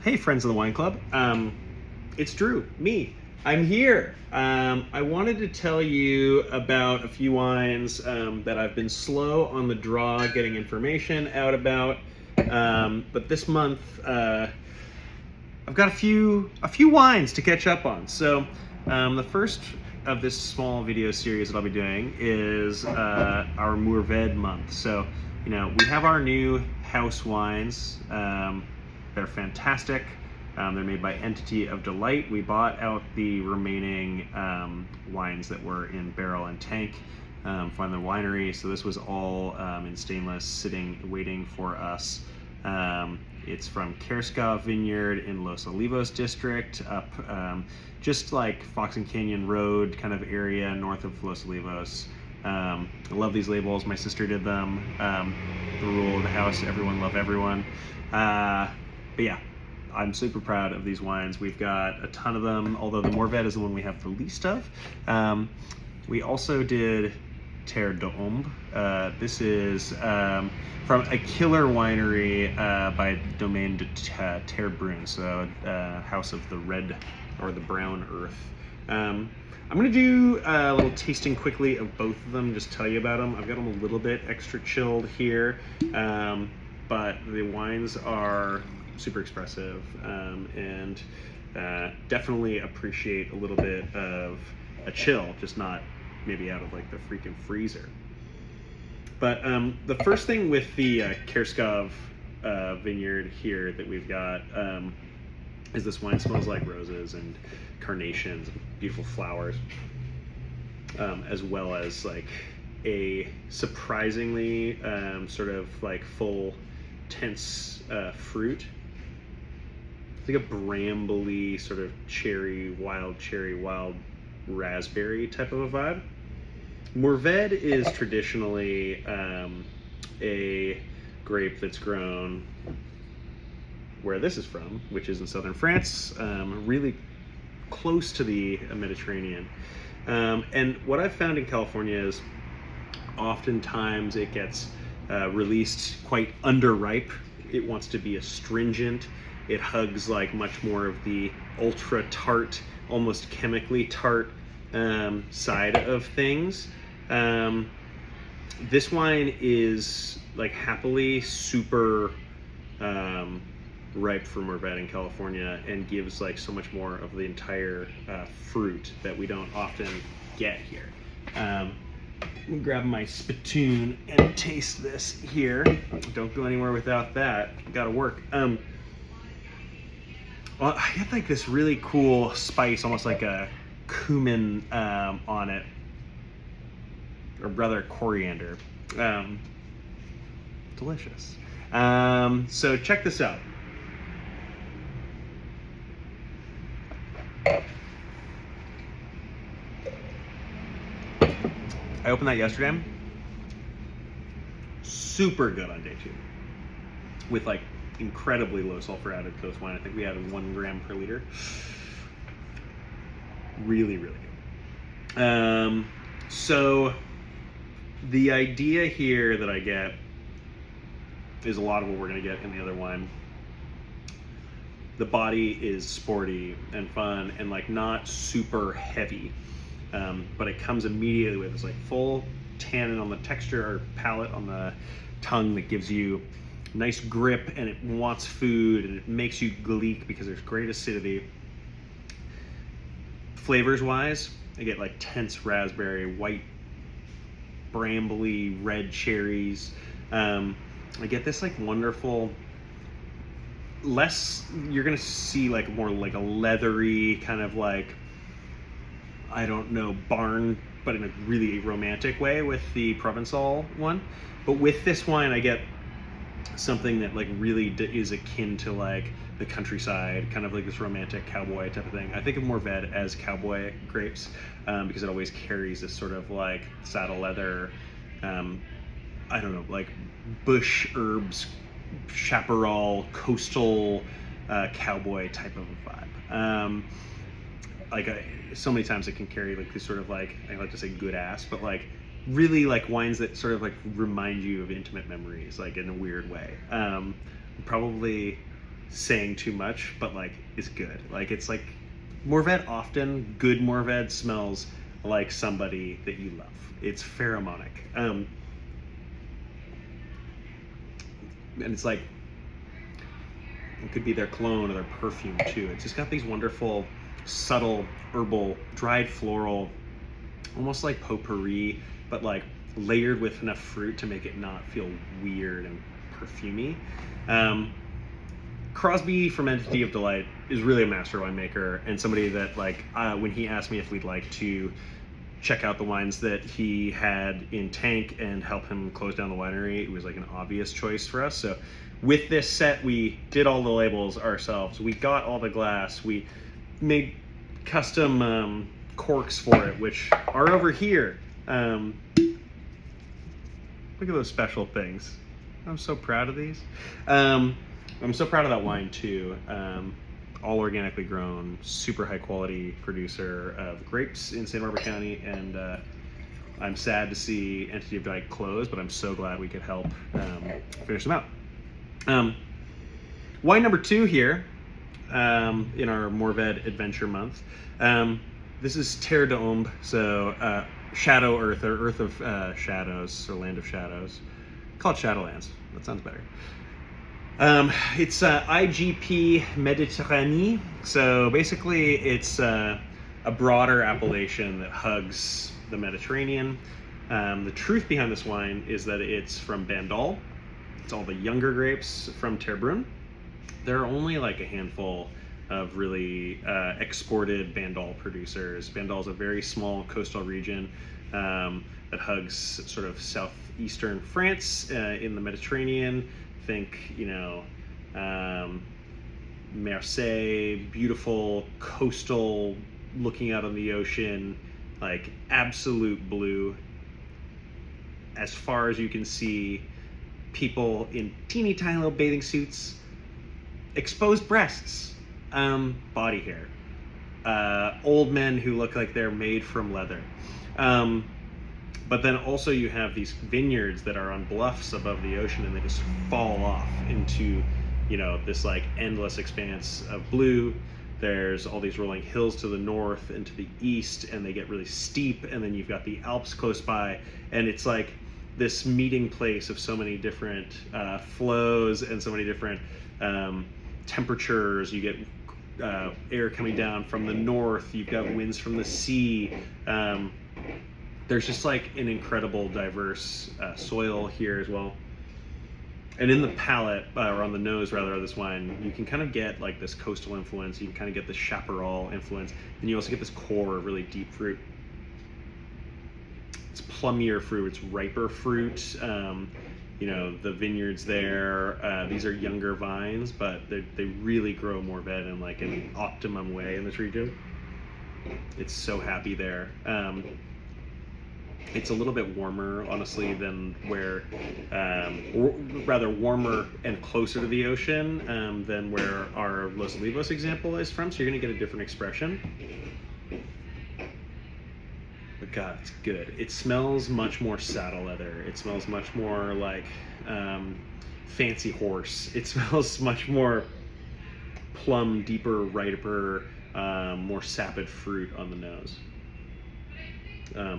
Hey, friends of the wine club. It's Drew, me. I'm here. I wanted to tell you about a few wines that I've been slow on the draw getting information out about. But this month, I've got a few wines to catch up on. So the first of this small video series that I'll be doing is our Mourvèdre month. So, we have our new house wines. They're fantastic. They're made by Entity of Delight. We bought out the remaining wines that were in barrel and tank from the winery. So this was all in stainless, sitting, waiting for us. It's from Kærskov Vineyard in Los Olivos district, up just like Fox and Canyon Road kind of area north of Los Olivos. I love these labels. My sister did them. The rule of the house, everyone love everyone. But yeah, I'm super proud of these wines. We've got a ton of them, although the Mourvèdre is the one we have the least of. We also did Terre. This is from a killer winery by Domaine de Terrebrune, so House of the Red or the Brown Earth. I'm gonna do a little tasting quickly of both of them, just tell you about them. I've got them a little bit extra chilled here, but the wines are super expressive and definitely appreciate a little bit of a chill, just not maybe out of like the freaking freezer. But the first thing with the Kærskov vineyard here that we've got is this wine smells like roses and carnations, beautiful flowers, as well as like a surprisingly sort of like full tense fruit. It's like a brambly sort of cherry, wild raspberry type of a vibe. Mourvèdre is traditionally a grape that's grown where this is from, which is in southern France, really close to the Mediterranean. And what I've found in California is oftentimes it gets released quite underripe. It wants to be astringent. It hugs like much more of the ultra tart, almost chemically tart side of things. This wine is like happily super ripe for Mourvèdre in California and gives like so much more of the entire fruit that we don't often get here. I'm gonna grab my spittoon and taste this here. Don't go anywhere without that. Gotta work. Well, I get like this really cool spice, almost like a cumin on it, or rather coriander. Delicious. So check this out. I opened that yesterday. Super good on day 2. With like incredibly low sulfur added to this wine. I think we added 1 gram per liter. Really, really good. So the idea here that I get is a lot of what we're gonna get in the other wine. The body is sporty and fun and like not super heavy, but it comes immediately with this like full tannin on the texture or palate on the tongue that gives you nice grip, and it wants food, and it makes you gleek because there's great acidity. Flavors wise, I get like tense raspberry, white brambly red cherries. I get this like wonderful, you're gonna see like more like a leathery kind of like, I don't know, barn, but in a really romantic way with the Provençal one. But with this wine, I get something that like really is akin to like the countryside, kind of like this romantic cowboy type of thing. I think of Mourvèdre as cowboy grapes because it always carries this sort of like saddle leather, I don't know, like bush herbs, chaparral, coastal cowboy type of a vibe. So many times it can carry like this sort of like, I like to say good ass, but like really like wines that sort of like remind you of intimate memories, like in a weird way. Probably saying too much, but like is good. Like it's like Mourvèdre, often good Mourvèdre smells like somebody that you love. It's pheromonic. And it's like, it could be their cologne or their perfume too. It's just got these wonderful, subtle, herbal, dried floral, almost like potpourri, but like layered with enough fruit to make it not feel weird and perfumey. Crosby from Entity of Delight is really a master winemaker, and somebody that like when he asked me if we'd like to check out the wines that he had in tank and help him close down the winery, it was like an obvious choice for us. So with this set, we did all the labels ourselves. We got all the glass. We made custom corks for it, which are over here. Look at those special things. I'm so proud of these. I'm so proud of that wine too. All organically grown, super high quality producer of grapes in Santa Barbara County, and I'm sad to see Entity of Delight close, but I'm so glad we could help finish them out. Wine number 2 here in our Mourvèdre Adventure Month. This is Terre d'Ombre, so Shadow Earth, or Earth of Shadows, or Land of Shadows. Call it Shadowlands. That sounds better. It's IGP Méditerranée, so basically it's a broader appellation that hugs the Mediterranean. The truth behind this wine is that it's from Bandol. It's all the younger grapes from Terrebrune. There are only like a handful of really exported Bandol producers. Bandol is a very small coastal region that hugs sort of southeastern France in the Mediterranean. Think, you know, Marseille, beautiful coastal, looking out on the ocean, like absolute blue. As far as you can see, people in teeny tiny little bathing suits, exposed breasts, body hair, old men who look like they're made from leather. But then also you have these vineyards that are on bluffs above the ocean, and they just fall off into, you know, this like endless expanse of blue. There's all these rolling hills to the north and to the east, and they get really steep, and then you've got the Alps close by, and it's like this meeting place of so many different flows and so many different temperatures. You get air coming down from the north, you've got winds from the sea. There's just like an incredible diverse soil here as well. And in the palate, or on the nose rather, of this wine, you can kind of get like this coastal influence, you can kind of get this chaparral influence, and you also get this core of really deep fruit. It's plummier fruit, it's riper fruit. You know, the vineyards there, these are younger vines, but they really grow Mourvèdre in like an optimum way in this region. It's so happy there. It's a little bit warmer, honestly, than where, rather warmer and closer to the ocean than where our Los Olivos example is from, so you're gonna get a different expression. But God, it's good. It smells much more saddle leather. It smells much more like fancy horse. It smells much more plum, deeper, riper, more sapid fruit on the nose.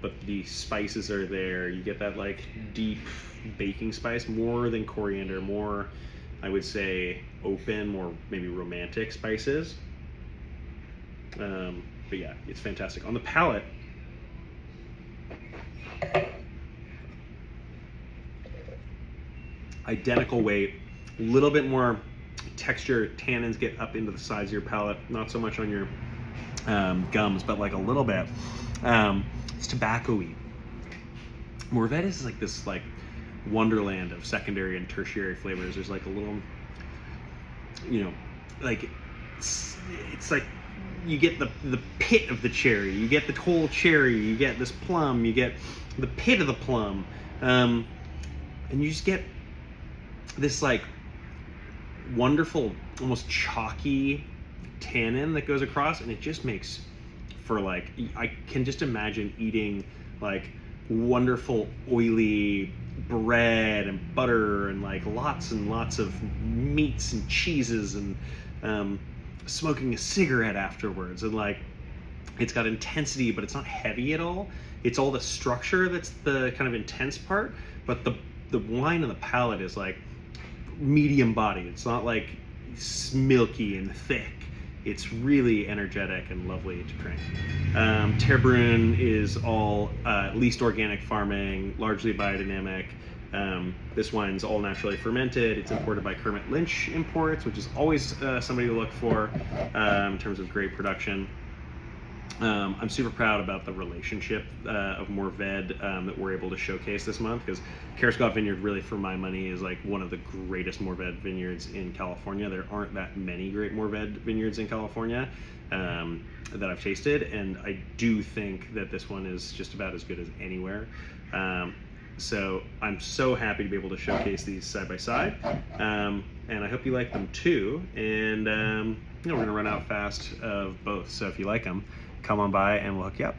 But the spices are there. You get that like deep baking spice, more than coriander, more, I would say, open, more maybe romantic spices. But yeah, it's fantastic. On the palate, identical weight, a little bit more texture, tannins get up into the sides of your palate, not so much on your gums, but like a little bit. It's tobacco-y. Mourvèdre is like this like wonderland of secondary and tertiary flavors. There's like a little, you know, like it's like you get the pit of the cherry, you get the whole cherry, you get this plum, you get the pit of the plum, and you just get this like wonderful, almost chalky tannin that goes across, and it just makes for like, I can just imagine eating like wonderful oily bread and butter and like lots and lots of meats and cheeses, and smoking a cigarette afterwards, and like it's got intensity, but it's not heavy at all. It's all the structure that's the kind of intense part, but the wine on the palate is like medium body. It's not like milky and thick. It's really energetic and lovely to drink. Terrebrune is all least organic farming, largely biodynamic. This wine's all naturally fermented. It's imported by Kermit Lynch Imports, which is always somebody to look for in terms of great production. I'm super proud about the relationship of Mourvèdre that we're able to showcase this month, because Kærskov Vineyard, really for my money, is like one of the greatest Mourvèdre vineyards in California. There aren't that many great Mourvèdre vineyards in California that I've tasted, and I do think that this one is just about as good as anywhere. So I'm so happy to be able to showcase these side by side, and I hope you like them too. And we're gonna run out fast of both, so if you like them, come on by and we'll hook you up.